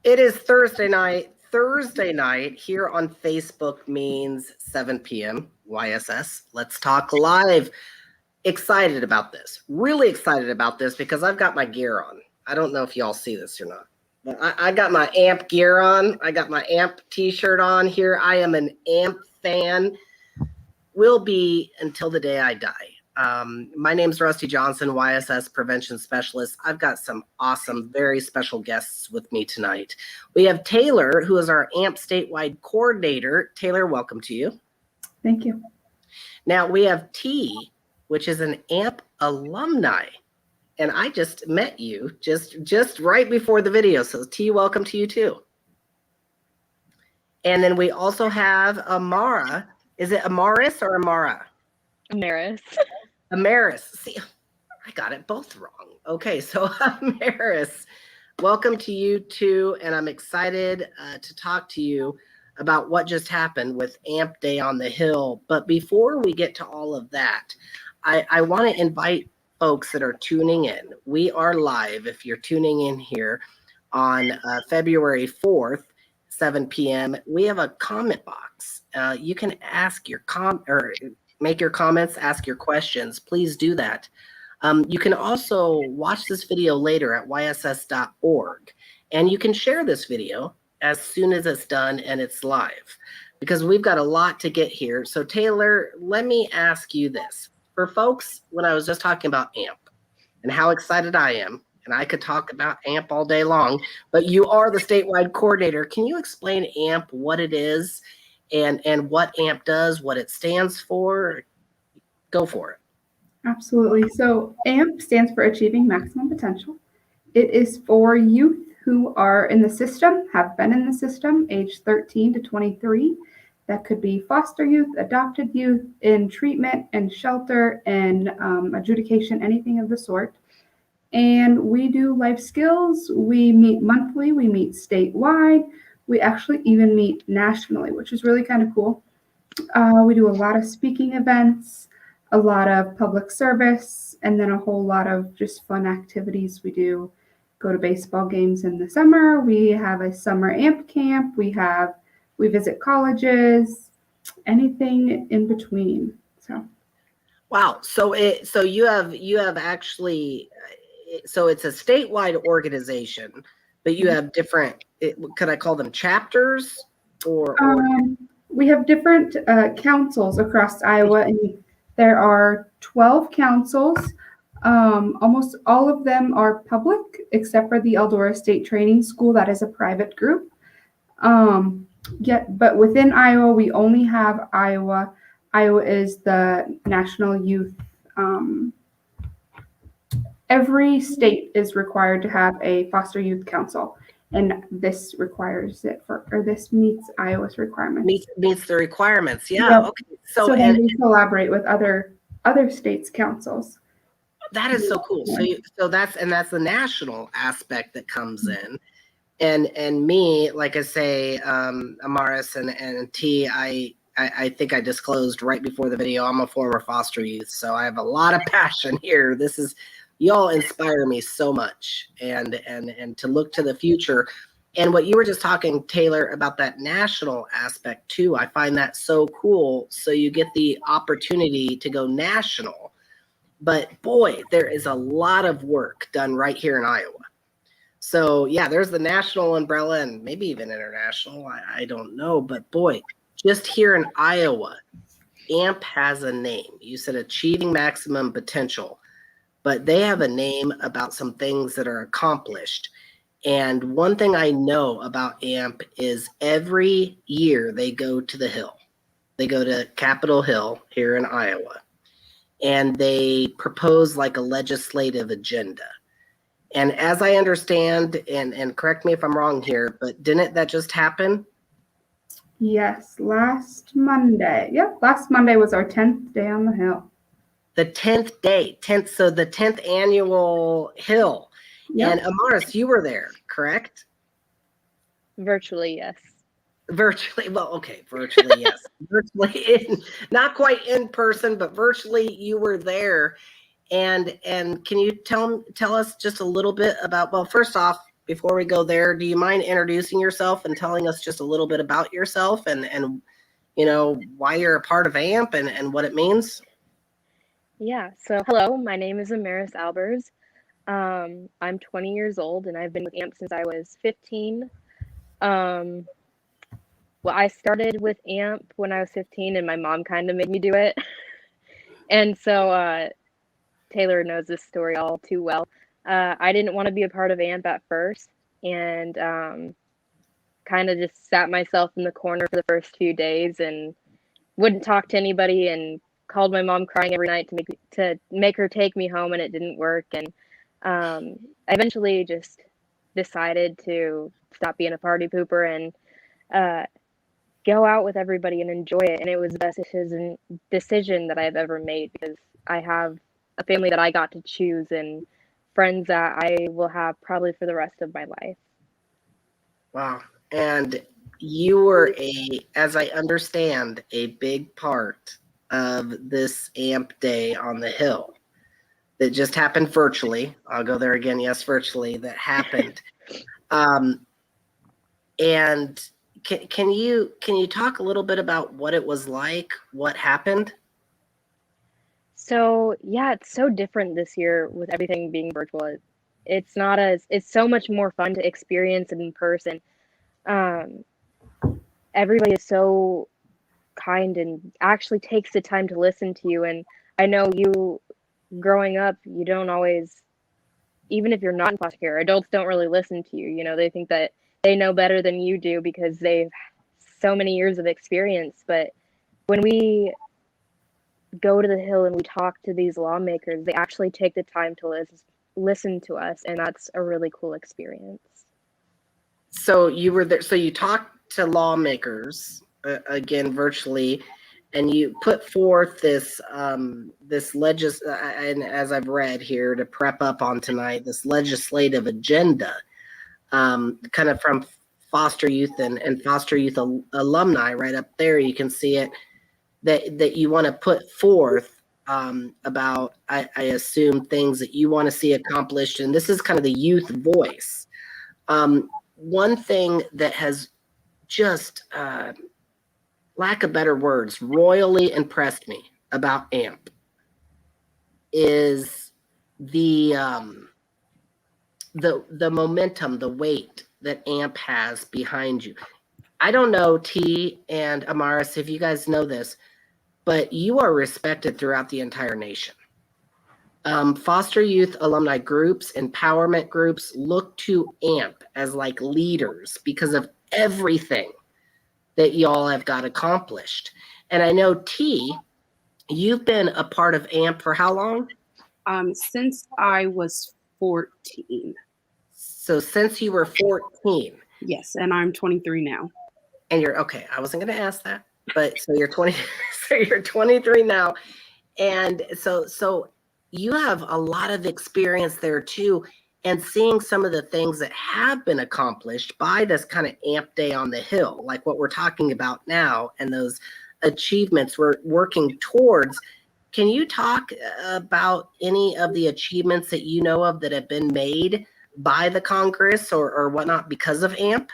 It is Thursday night. Thursday night here on Facebook means 7 p.m. YSS. Let's talk live. Excited about this. Really excited about this because I've got my gear on. I don't know if y'all see this or not, but I got my AMP gear on. I got my AMP t-shirt on here. I am an AMP fan. Will be until the day I die. My name's Rusty Johnson, YSS Prevention Specialist. I've got some awesome, very special guests with me tonight. We have Taylor, who is our AMP statewide coordinator. Taylor, welcome to you. Thank you. Now we have T, which is an AMP alumni. And I just met you just right before the video. So T, welcome to you too. And then we also have Amara. Is it Amaris or Amara? Amaris. Amaris. See, I got it both wrong. Okay, so Amaris, welcome to you too. And I'm excited to talk to you about what just happened with AMP Day on the Hill. But before we get to all of that, I want to invite folks that are tuning in. We are live if you're tuning in here on February 4th, 7 p.m. We have a comment box. You can ask your make your comments, ask your questions. Please do that. You can also watch this video later at yss.org, and you can share this video as soon as it's done and it's live, because we've got a lot to get here. So Taylor, let me ask you this. For folks, when I was just talking about AMP and how excited I am, and I could talk about AMP all day long, but you are the statewide coordinator. Can you explain AMP, what it is, and what AMP does, what it stands for? Go for it. Absolutely. So AMP stands for Achieving Maximum Potential. It is for youth who are in the system, have been in the system, age 13 to 23. That could be foster youth, adopted youth, in treatment and shelter and adjudication, anything of the sort. And we do life skills. We meet monthly. We meet statewide. We actually even meet nationally, which is really kind of cool. We do a lot of speaking events, a lot of public service, and then a whole lot of just fun activities. We do go to baseball games in the summer. We have a summer AMP camp. We visit colleges, anything in between. So, wow. So you have actually, so it's a statewide organization, but you have different, could I call them chapters or? We have different councils across Iowa, and there are 12 councils. Almost all of them are public, except for the Eldora State Training School. That is a private group. But within Iowa, we only have Iowa. Iowa is the national youth. Every state is required to have a foster youth council, and this requires it this meets Iowa's requirements. Meets the requirements. Yeah. Yep. Okay. So then we collaborate with other states' councils. That is so cool. So that's the national aspect that comes in. And me, like I say, Amaris and T, I think I disclosed right before the video, I'm a former foster youth, so I have a lot of passion here. Y'all inspire me so much, and to look to the future. And what you were just talking, Taylor, about that national aspect too, I find that so cool. So you get the opportunity to go national, but boy, there is a lot of work done right here in Iowa. So yeah, there's the national umbrella and maybe even international. I don't know, but boy, just here in Iowa, AMP has a name. You said Achieving Maximum Potential, but they have a name about some things that are accomplished. And one thing I know about AMP is every year they go to the Hill. They go to Capitol Hill here in Iowa, and they propose like a legislative agenda. And as I understand, and correct me if I'm wrong here, but didn't that just happen? Yes, last Monday. Yep, last Monday was our 10th day on the Hill. The 10th day, so the 10th annual Hill. Yep. And Amaris, you were there, correct? Virtually, yes. Virtually, well, okay, virtually, yes. Virtually, not quite in person, but virtually you were there. And can you tell us just a little bit about, well, first off, before we go there, do you mind introducing yourself and telling us just a little bit about yourself and why you're a part of AMP and what it means? Yeah, so hello, my name is Amaris Albers. I'm 20 years old and I've been with AMP since I was 15. Well, I started with AMP when I was 15 and my mom kind of made me do it. And so Taylor knows this story all too well. I didn't want to be a part of AMP at first and kind of just sat myself in the corner for the first few days and wouldn't talk to anybody and called my mom crying every night to make her take me home, and it didn't work. And I eventually just decided to stop being a party pooper and go out with everybody and enjoy it. And it was the best decision that I've ever made because I have a family that I got to choose and friends that I will have probably for the rest of my life. Wow. And you were as I understand, a big part of this AMP day on the Hill that just happened virtually. I'll go there again. Yes, virtually that happened. And can you talk a little bit about what it was like, what happened? So yeah, it's so different this year with everything being virtual. It's so much more fun to experience it in person. Everybody is so kind and actually takes the time to listen to you. And I know you growing up, you don't always, even if you're not in foster care, adults don't really listen to you. They think that they know better than you do because they've so many years of experience. But when we go to the Hill and we talk to these lawmakers, they actually take the time to listen to us. And that's a really cool experience. So you were there. So you talked to lawmakers again virtually, and you put forth this and as I've read here to prep up on tonight, this legislative agenda, kind of from foster youth and foster youth alumni. Right up there, you can see it that you want to put forth about I assume things that you want to see accomplished, and this is kind of the youth voice. One thing that has just, lack of better words, royally impressed me about AMP is the momentum, the weight that AMP has behind you. I don't know, T and Amaris, if you guys know this, but you are respected throughout the entire nation. Foster youth alumni groups, empowerment groups look to AMP as like leaders because of everything that y'all have got accomplished. And I know, T, you've been a part of AMP for how long? Since I was 14. So since you were 14. Yes, and I'm 23 now. And you're okay. I wasn't going to ask that, but so you're 20. So you're 23 now, and so you have a lot of experience there too, and seeing some of the things that have been accomplished by this kind of AMP day on the Hill, like what we're talking about now, and those achievements we're working towards. Can you talk about any of the achievements that you know of that have been made by the Congress or whatnot because of AMP?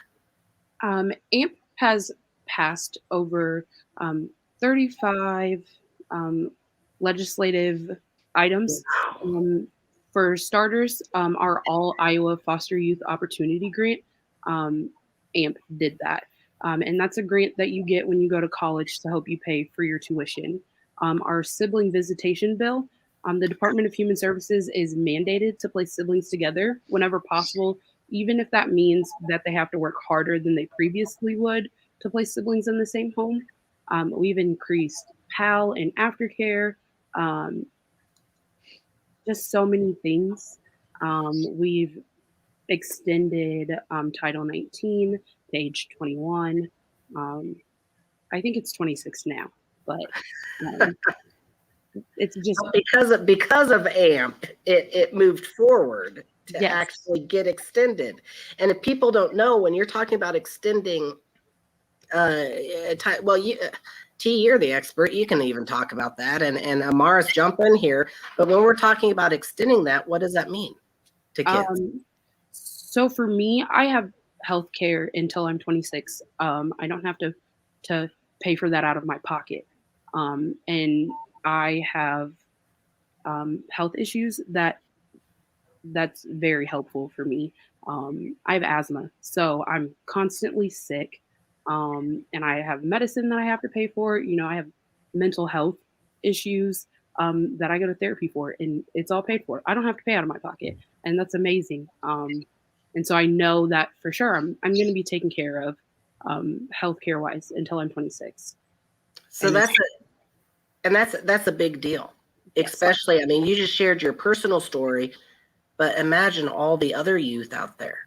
AMP has passed over 35 legislative items. For starters, our All Iowa Foster Youth Opportunity Grant, AMP did that. And that's a grant that you get when you go to college to help you pay for your tuition. Our sibling visitation bill, the Department of Human Services is mandated to place siblings together whenever possible, even if that means that they have to work harder than they previously would to place siblings in the same home. We've increased PAL and aftercare, just so many things. We've extended Title 19 to age 21. I think it's 26 now, but it's just because of AMP, it moved forward to Yes. actually get extended. And if people don't know, when you're talking about extending, T, you're the expert. You can even talk about that. And Amaris, jump in here. But when we're talking about extending that, what does that mean to kids? So for me, I have health care until I'm 26. I don't have to pay for that out of my pocket. And I have health issues that's very helpful for me. I have asthma, so I'm constantly sick, and I have medicine that I have to pay for. I have mental health issues that I go to therapy for, and it's all paid for. I don't have to pay out of my pocket, and that's amazing. And so I know that for sure I'm going to be taken care of healthcare wise until I'm 26. So And that's a big deal, Yes. especially, I mean, you just shared your personal story, but imagine all the other youth out there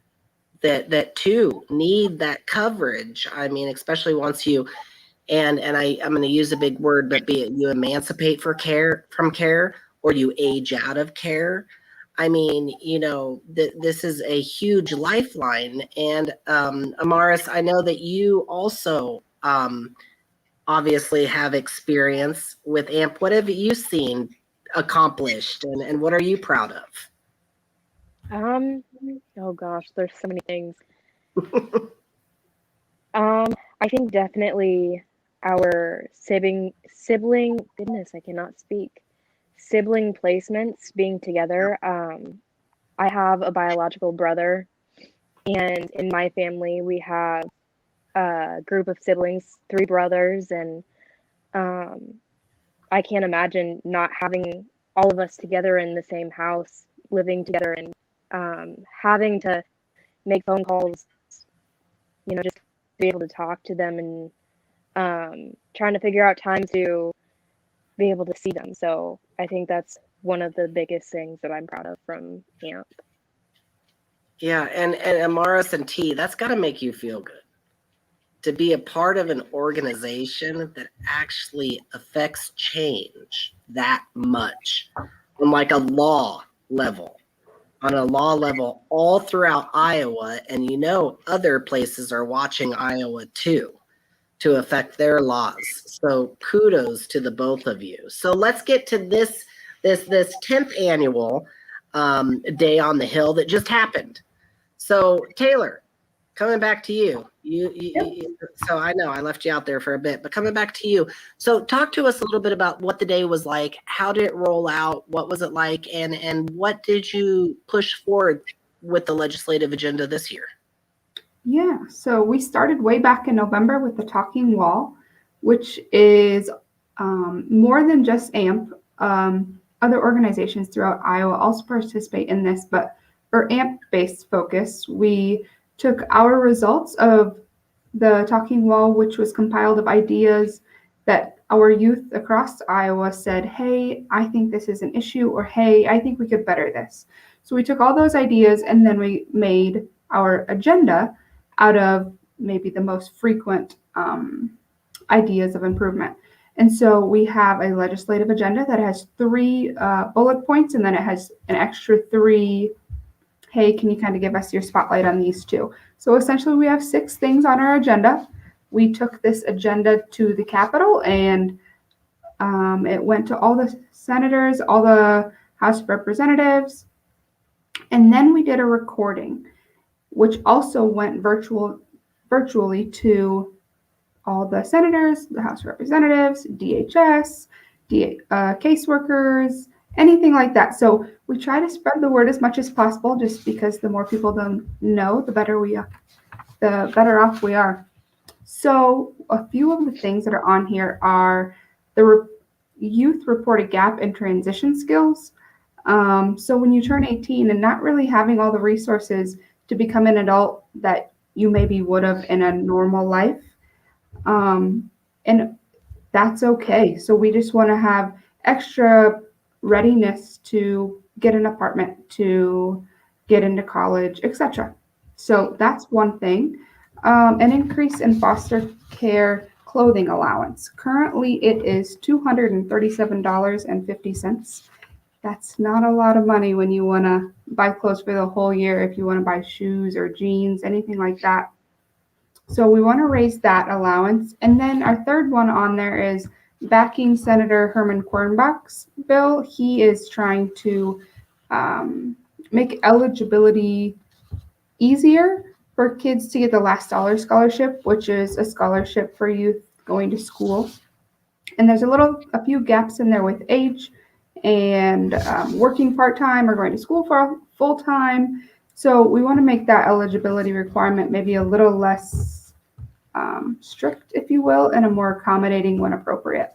that too need that coverage. I mean, especially once you, I'm going to use a big word, but be it you emancipate from care, or you age out of care. I mean, this is a huge lifeline. And Amaris, I know that you also obviously have experience with AMP. What have you seen accomplished, and what are you proud of? Oh gosh, there's so many things. I think definitely our sibling, goodness, I cannot speak. Sibling placements being together. I have a biological brother, and in my family we have a group of siblings, 3 brothers, and I can't imagine not having all of us together in the same house, living together, and having to make phone calls, just to be able to talk to them, and trying to figure out time to be able to see them. So I think that's one of the biggest things that I'm proud of from AMP. Yeah, and Amaris and T, that's got to make you feel good to be a part of an organization that actually affects change that much on like a law level. On a law level all throughout Iowa, and other places are watching Iowa too to affect their laws. So kudos to the both of you. So let's get to this 10th annual Day on the Hill that just happened. So Taylor, coming back to you. So I know I left you out there for a bit, but coming back to you. So talk to us a little bit about what the day was like. How did it roll out? What was it like? And what did you push forward with the legislative agenda this year? Yeah, so we started way back in November with the Talking Wall, which is more than just AMP. Other organizations throughout Iowa also participate in this, but for AMP-based focus, we took our results of the Talking Wall, which was compiled of ideas that our youth across Iowa said, hey, I think this is an issue, or hey, I think we could better this. So we took all those ideas and then we made our agenda out of maybe the most frequent ideas of improvement. And so we have a legislative agenda that has 3 bullet points, and then it has an extra 3, hey, can you kind of give us your spotlight on these 2? So essentially we have 6 things on our agenda. We took this agenda to the Capitol, and it went to all the senators, all the House of Representatives, and then we did a recording, which also went virtually to all the senators, the House of Representatives, DHS, caseworkers, anything like that. So we try to spread the word as much as possible, just because the more people don't know, the better off we are. So a few of the things that are on here are the youth report a gap in transition skills. So when you turn 18 and not really having all the resources to become an adult that you maybe would have in a normal life, and that's okay. So we just want to have extra readiness to get an apartment, to get into college, etc. So that's one thing. An increase in foster care clothing allowance. Currently, it is $237.50. That's not a lot of money when you want to buy clothes for the whole year, if you want to buy shoes or jeans, anything like that. So we want to raise that allowance. And then our third one on there is backing Senator Herman Kornbach's bill. He is trying to make eligibility easier for kids to get the Last Dollar Scholarship, which is a scholarship for youth going to school. And there's a few gaps in there with age and working part-time or going to school for full-time. So we want to make that eligibility requirement maybe a little less strict, if you will, and a more accommodating when appropriate.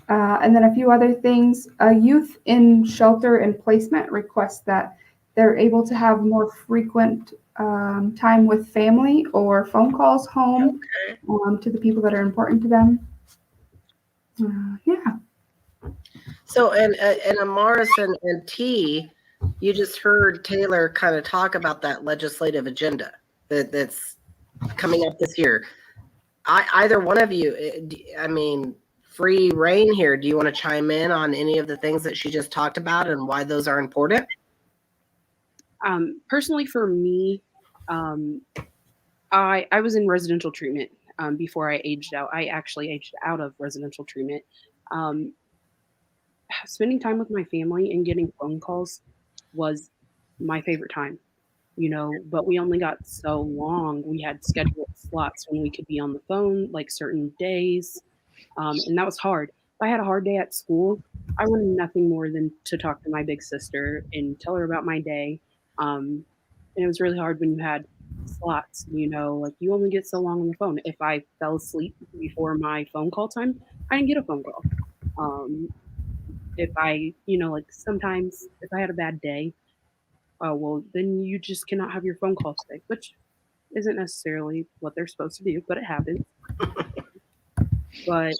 And then a few other things. Youth in shelter and placement requests that they're able to have more frequent time with family or phone calls home to the people that are important to them. Yeah. So, and Amaris and T, you just heard Taylor kind of talk about that legislative agenda that's coming up this year. Either one of you, I mean, free reign here. Do you want to chime in on any of the things that she just talked about and why those are important? Personally, for me, I was in residential treatment before I aged out. I actually aged out of residential treatment. Spending time with my family and getting phone calls was my favorite time, but we only got so long. We had scheduled slots when we could be on the phone, like certain days, and that was hard. If I had a hard day at school, I wanted nothing more than to talk to my big sister and tell her about my day. And it was really hard when you had slots, like you only get so long on the phone. If I fell asleep before my phone call time, I didn't get a phone call. If I, like sometimes if I had a bad day, well, then you just cannot have your phone call today, which isn't necessarily what they're supposed to do, but it happens. But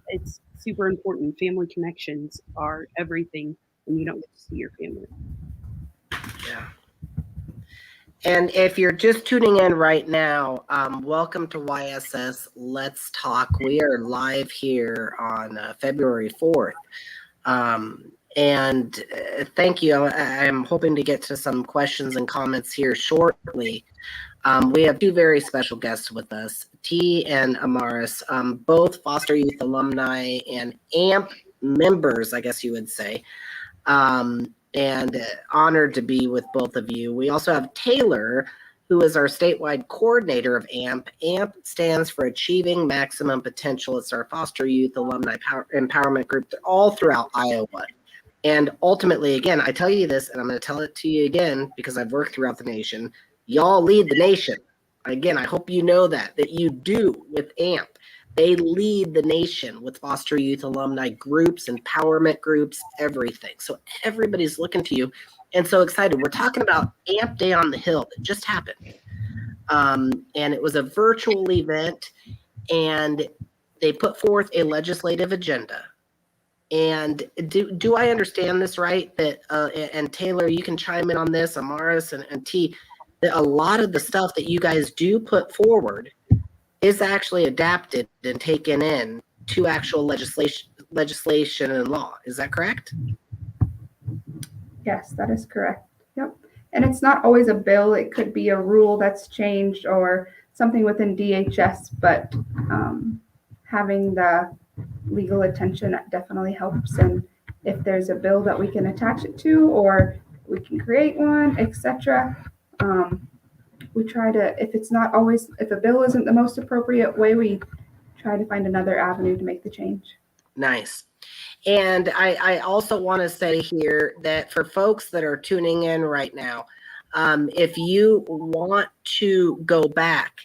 it's super important. Family connections are everything when you don't get to see your family. Yeah. And if you're just tuning in right now, welcome to YSS Let's Talk. We are live here on February 4th. And thank you. I'm hoping to get to some questions and comments here shortly. We have two very special guests with us, T and Amaris, both foster youth alumni and AMP members, I guess you would say. And honored to be with both of you. We also have Taylor, who is our statewide coordinator of AMP. AMP stands for Achieving Maximum Potential. It's our foster youth alumni empowerment group. They're all throughout Iowa. And ultimately, again, I tell you this, and I'm going to tell it to you again because I've worked throughout the nation. Y'all lead the nation. Again, I hope you know that you do with AMP. They lead the nation with foster youth alumni groups, empowerment groups, everything. So everybody's looking to you and so excited. We're talking about AMP Day on the Hill that just happened. And it was a virtual event, and they put forth a legislative agenda. And do I understand this right? That and Taylor, you can chime in on this, Amaris and T, that a lot of the stuff that you guys do put forward is actually adapted and taken in to actual legislation and law. Is that correct? Yes, that is correct. Yep. And it's not always a bill. It could be a rule that's changed or something within DHS, but having the legal attention definitely helps. And if there's a bill that we can attach it to, or we can create one, etc., we try to, if a bill isn't the most appropriate way, we try to find another avenue to make the change. Nice. And I also want to say here that for folks that are tuning in right now, if you want to go back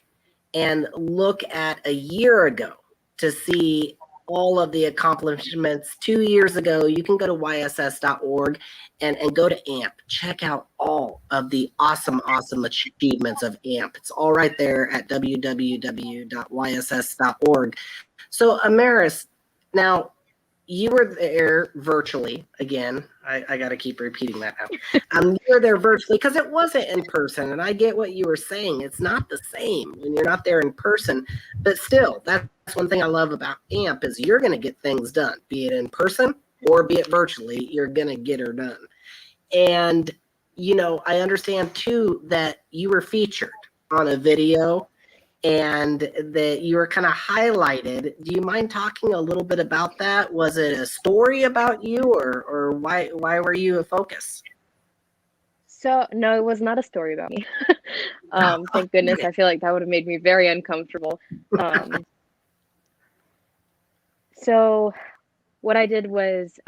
and look at a year ago to see all of the accomplishments 2 years ago, you can go to yss.org and go to AMP. Check out all of the awesome achievements of AMP. It's all right there at www.yss.org. So Amaris, now you were there virtually again. I got to keep repeating that now. You were there virtually because it wasn't in person, and I get what you were saying. It's not the same when you're not there in person, but still, that's one thing I love about AMP is you're going to get things done, be it in person or be it virtually. You're going to get her done. And I understand too that you were featured on a video and that you were kind of highlighted. Do you mind talking a little bit about that? Was it a story about you, or why were you a focus? So no, it was not a story about me. Thank goodness. I feel like that would have made me very uncomfortable. Um, so what I did was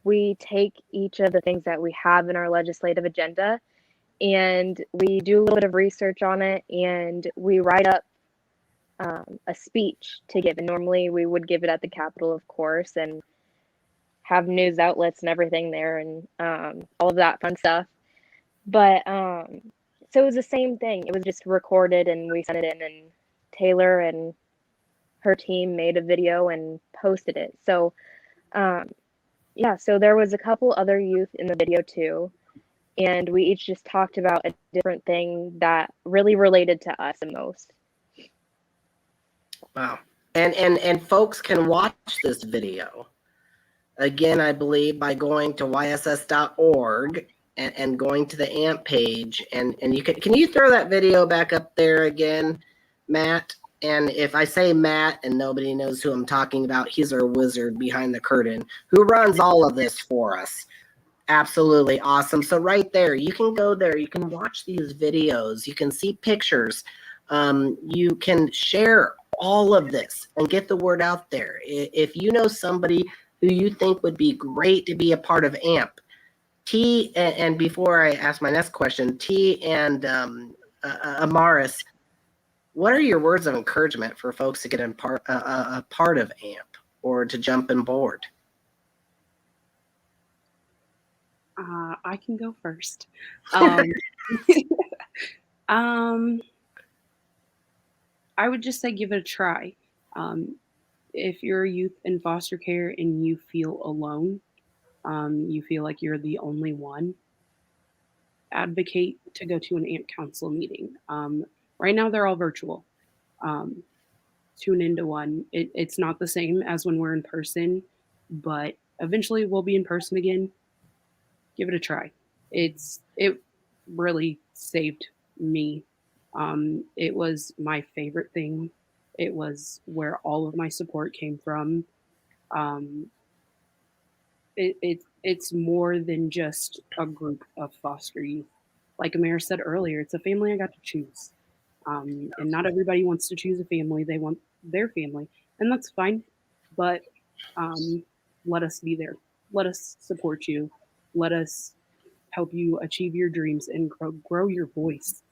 we take each of the things that we have in our legislative agenda and we do a little bit of research on it and we write up a speech to give. And normally we would give it at the Capitol, of course, and have news outlets and everything there and all of that fun stuff. But so it was the same thing. It was just recorded and we sent it in, and Taylor and her team made a video and posted it. So yeah, so there was a couple other youth in the video too, and we each just talked about a different thing that really related to us the most. Wow. And folks can watch this video again, I believe, by going to yss.org and going to the AMP page, and you can you throw that video back up there again, Matt? And if I say Matt and nobody knows who I'm talking about, he's our wizard behind the curtain who runs all of this for us. Absolutely awesome. So right there, you can go there, you can watch these videos, you can see pictures, you can share all of this and get the word out there. If you know somebody who you think would be great to be a part of AMP, T, and before I ask my next question, T and Amaris, what are your words of encouragement for folks to get a part of AMP or to jump on board? I can go first. I would just say give it a try. If you're a youth in foster care and you feel alone, you feel like you're the only one, advocate to go to an AMP council meeting. Right now they're all virtual. Tune into one. It's not the same as when we're in person, but eventually we'll be in person again. Give it a try. It really saved me. It was my favorite thing. It was where all of my support came from. It's more than just a group of foster youth. Like Amaris said earlier, it's a family I got to choose. And not everybody wants to choose a family. They want their family, and that's fine. But let us be there. Let us support you. Let us help you achieve your dreams and grow your voice.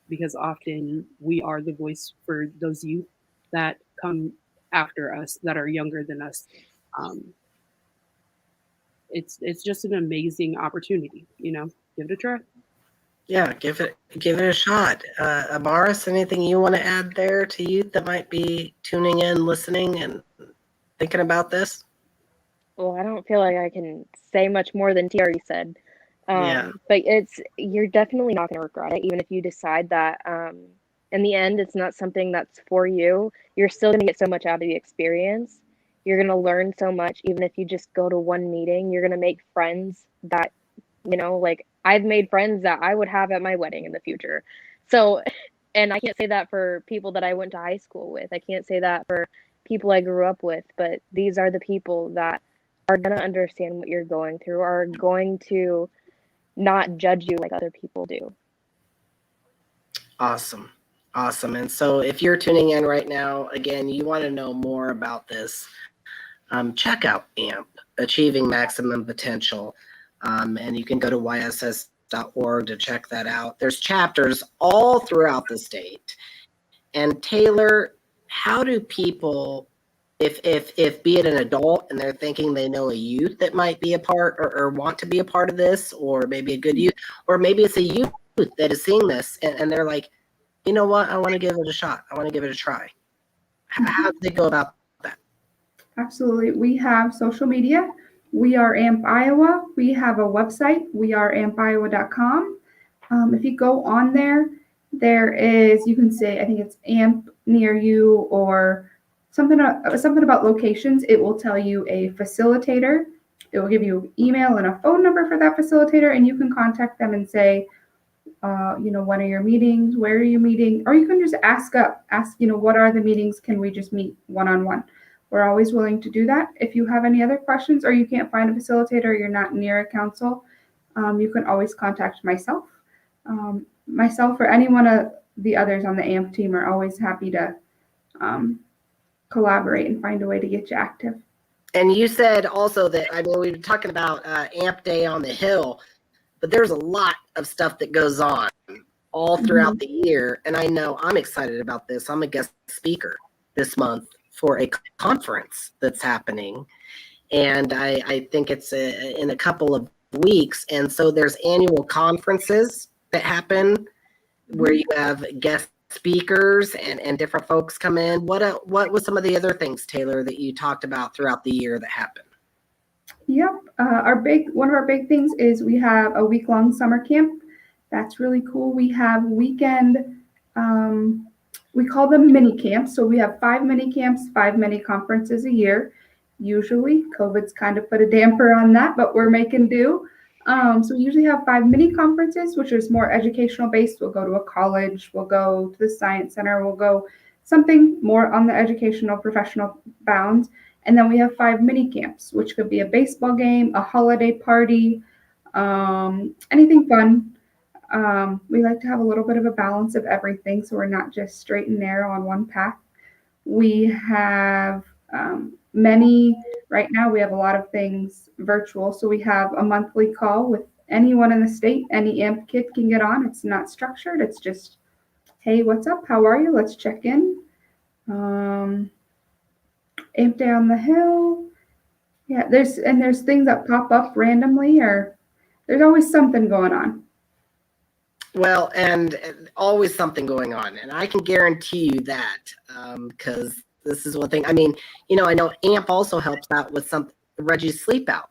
Because often we are the voice for those youth that come after us, that are younger than us. It's just an amazing opportunity, give it a try. Yeah, give it a shot. Amaris, anything you want to add there to youth that might be tuning in, listening, and thinking about this? Well, I don't feel like I can say much more than T already said. Yeah. But you're definitely not going to regret it, even if you decide that in the end it's not something that's for you. You're still going to get so much out of the experience. You're going to learn so much, even if you just go to one meeting. You're going to make friends that, like I've made friends that I would have at my wedding in the future. So, and I can't say that for people that I went to high school with. I can't say that for people I grew up with, but these are the people that are going to understand what you're going through, are going to not judge you like other people do. Awesome. And so if you're tuning in right now, again, you want to know more about this, check out AMP, Achieving Maximum Potential. And you can go to YSS.org to check that out. There's chapters all throughout the state. And Taylor, how do people, if be it an adult and they're thinking they know a youth that might be a part or want to be a part of this, or maybe a good youth, or maybe it's a youth that is seeing this and they're like, you know what, I want to give it a shot. I want to give it a try. How do they go about that? Absolutely. We have social media. We are AMP Iowa. We have a website. We are ampiowa.com. If you go on there, you can say, I think it's AMP near you or something about locations. It will tell you a facilitator. It will give you an email and a phone number for that facilitator, and you can contact them and say, when are your meetings? Where are you meeting? Or you can just ask, what are the meetings? Can we just meet one-on-one? We're always willing to do that. If you have any other questions or you can't find a facilitator or you're not near a council, you can always contact myself. Myself or any one of the others on the AMP team are always happy to collaborate and find a way to get you active. And you said also that, I mean, we were talking about AMP Day on the Hill, but there's a lot of stuff that goes on all throughout the year. And I know I'm excited about this. I'm a guest speaker this month for a conference that's happening. And I think it's in a couple of weeks. And so there's annual conferences that happen where you have guest speakers and different folks come in. What was some of the other things, Taylor, that you talked about throughout the year that happened? Yep. One of our big things is we have a week-long summer camp. That's really cool. We have weekend, we call them mini camps. So we have 5 mini camps, 5 mini conferences a year. Usually COVID's kind of put a damper on that, but we're making do. So we usually have 5 mini conferences, which is more educational based. We'll go to a college, we'll go to the science center, we'll go something more on the educational professional bound. And then we have 5 mini camps, which could be a baseball game, a holiday party, anything fun. We like to have a little bit of a balance of everything, so we're not just straight and narrow on one path. We have right now we have a lot of things virtual. So we have a monthly call with anyone in the state. Any AMP kid can get on. It's not structured. It's just, hey, what's up? How are you? Let's check in. AMP Day on the Hill. Yeah, there's things that pop up randomly, or there's always something going on. Well, and always something going on. And I can guarantee you that because this is one thing. I mean, I know AMP also helps out with some Reggie's Sleep Out,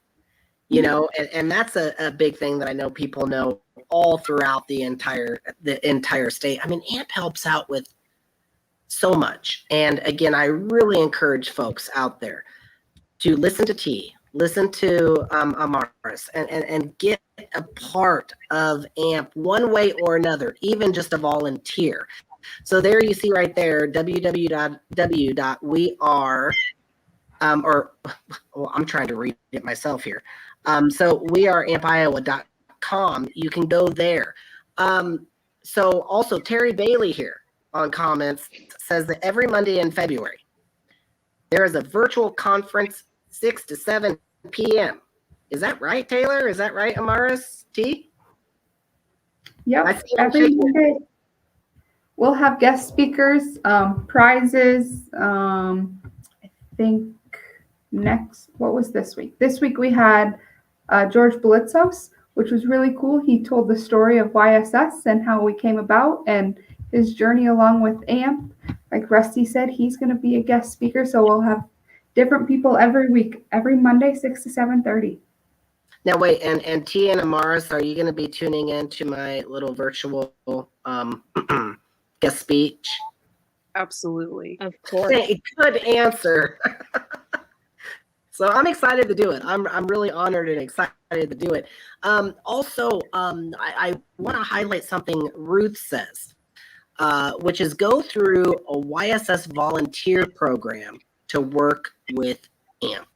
and that's a big thing that I know people know all throughout the entire state. I mean, AMP helps out with so much. And again, I really encourage folks out there to listen to T, listen to Amaris, and get a part of AMP one way or another, even just a volunteer. So there you see right there, www.weare, I'm trying to read it myself here. So weareampiowa.com. You can go there. So also Terry Bailey here on comments says that every Monday in February, there is a virtual conference 6 to 7 p.m. Is that right, Taylor? Is that right, Amaris T? Yep. Every Monday. We'll have guest speakers, prizes. I think what was this week? This week we had George Blitzos, which was really cool. He told the story of YSS and how we came about and his journey along with AMP. Like Rusty said, he's going to be a guest speaker. So we'll have different people every week, every Monday, 6 to 7:30. Now wait, and T and Amaris, are you going to be tuning in to my little virtual guest speech? Absolutely. Of course. Good answer. So I'm excited to do it. I'm really honored and excited to do it. Also, I want to highlight something Ruth says, which is go through a YSS volunteer program to work with AMP.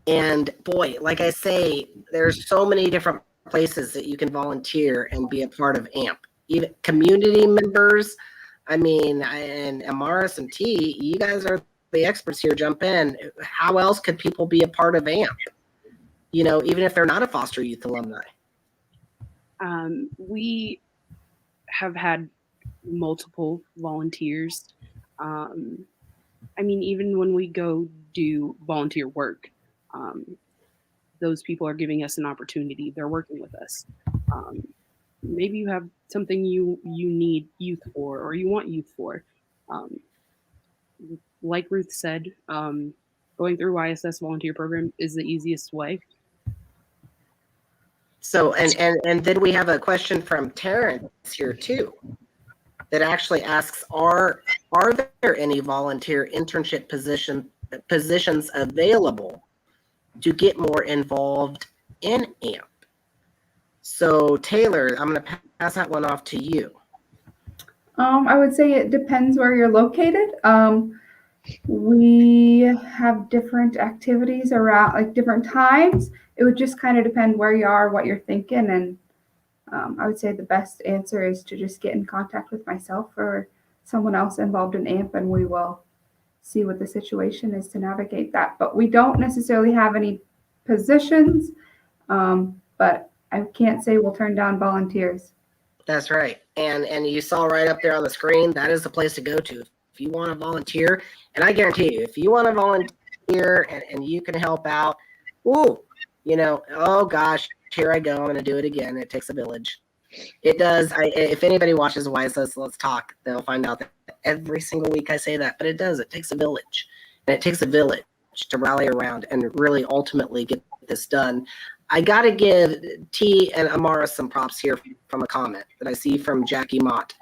And boy, like I say, there's so many different places that you can volunteer and be a part of AMP. Even community members. I mean, and Amaris and T, you guys are the experts here. Jump in. How else could people be a part of AMP? Even if they're not a foster youth alumni. We have had multiple volunteers. I mean, even when we go do volunteer work, those people are giving us an opportunity. They're working with us. Maybe you have something you need youth for, or you want youth for. Like Ruth said, going through YSS volunteer program is the easiest way. So, and then we have a question from Terrence here too, that actually asks, are there any volunteer internship positions available to get more involved in AMP? So Taylor, I'm going to pass that one off to you. I would say it depends where you're located. We have different activities around, like different times. It would just kind of depend where you are, what you're thinking, and I would say the best answer is to just get in contact with myself or someone else involved in AMP, and we will see what the situation is to navigate that. But we don't necessarily have any positions, but I can't say we'll turn down volunteers. That's right. And you saw right up there on the screen, that is the place to go to. If you want to volunteer, and I guarantee you, if you want to volunteer and you can help out, ooh, oh gosh, here I go. I'm going to do it again. It takes a village. It does. If anybody watches YSS Let's Talk, they'll find out that every single week I say that, but it does. It takes a village, and it takes a village to rally around and really ultimately get this done. I got to give T and Amaris some props here from a comment that I see from Jackie Mott.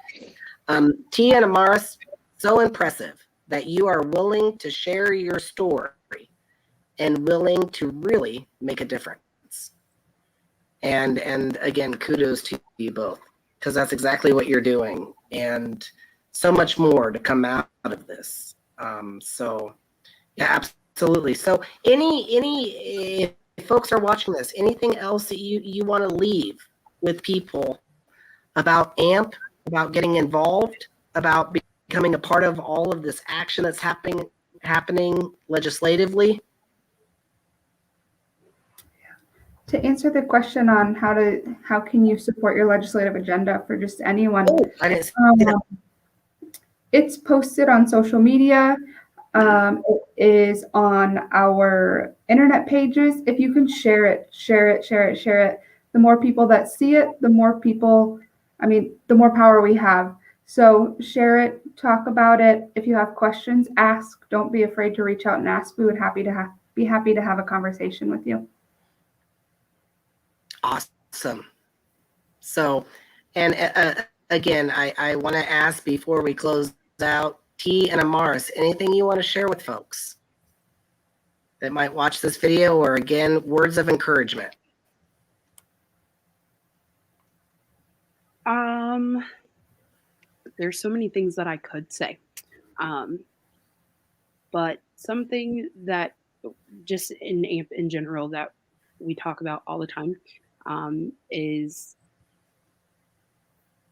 T and Amaris, so impressive that you are willing to share your story and willing to really make a difference. And again, kudos to you both, because that's exactly what you're doing, and so much more to come out of this. So yeah, absolutely. So any if folks are watching this, anything else that you want to leave with people about AMP, about getting involved, about becoming a part of all of this action that's happening legislatively? To answer the question on how can you support your legislative agenda for just anyone, I didn't see that. it's posted on social media. It is on our internet pages. If you can share it. The more people that see it, the more power we have. So share it, talk about it. If you have questions, ask. Don't be afraid to reach out and ask. We would be happy to have a conversation with you. Awesome. So, and again, I want to ask before we close out, T and Amaris, anything you want to share with folks that might watch this video, or again, words of encouragement? There's so many things that I could say. But something that just in AMP in general that we talk about all the time is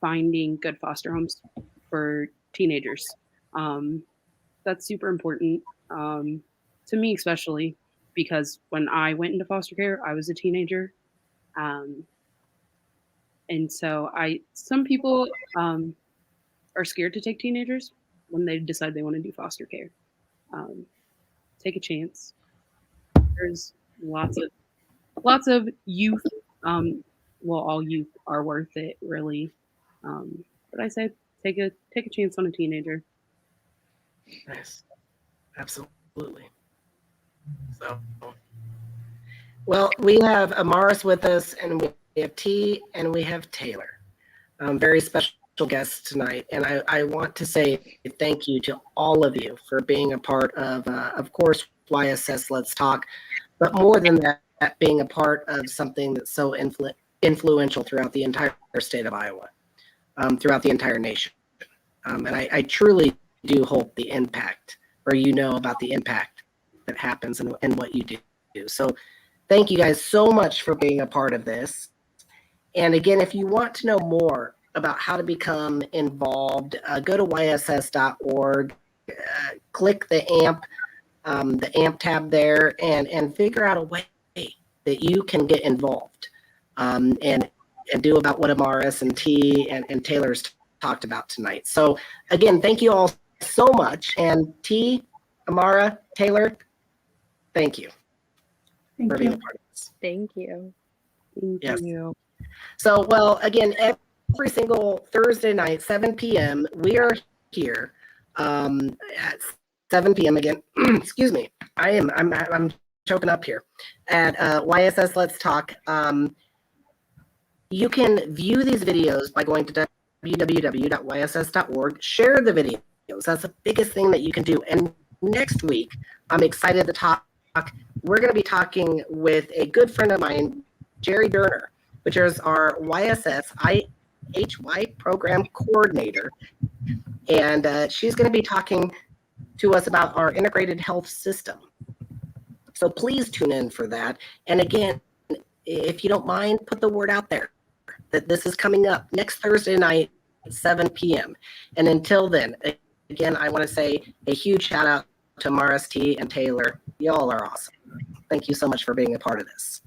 finding good foster homes for teenagers. That's super important to me, especially because when I went into foster care, I was a teenager. And so some people are scared to take teenagers when they decide they want to do foster care. Take a chance. There's lots of youth. All youth are worth it, really. But I say take a chance on a teenager. Nice. Absolutely. So, well, we have Amaris with us, and we have T, and we have Taylor. Very special guests tonight, and I want to say thank you to all of you for being a part of course, YSS Let's Talk, but more than that, being a part of something that's so influential throughout the entire state of Iowa, throughout the entire nation. And I truly do hope the impact, or about the impact that happens and what you do. So thank you guys so much for being a part of this. And again, if you want to know more about how to become involved, go to yss.org, click the AMP tab there, and figure out a way that you can get involved and do about what Amaris and T and Taylor's talked about tonight. So again, thank you all so much. And T, Amara, Taylor, thank you for being a part of this. Thank you. Thank you. So, well, again, every single Thursday night, 7 p.m., we are here at 7 p.m. again. Excuse me. I'm choking up here at YSS Let's Talk. You can view these videos by going to www.yss.org. Share the videos. That's the biggest thing that you can do. And next week, I'm excited to talk. We're going to be talking with a good friend of mine, Jerry Durner, which is our YSS IHY program coordinator. And she's going to be talking to us about our integrated health system. So please tune in for that. And again, if you don't mind, put the word out there that this is coming up next Thursday night at 7 p.m. And until then, again, I want to say a huge shout out to Amaris T and Taylor. Y'all are awesome. Thank you so much for being a part of this.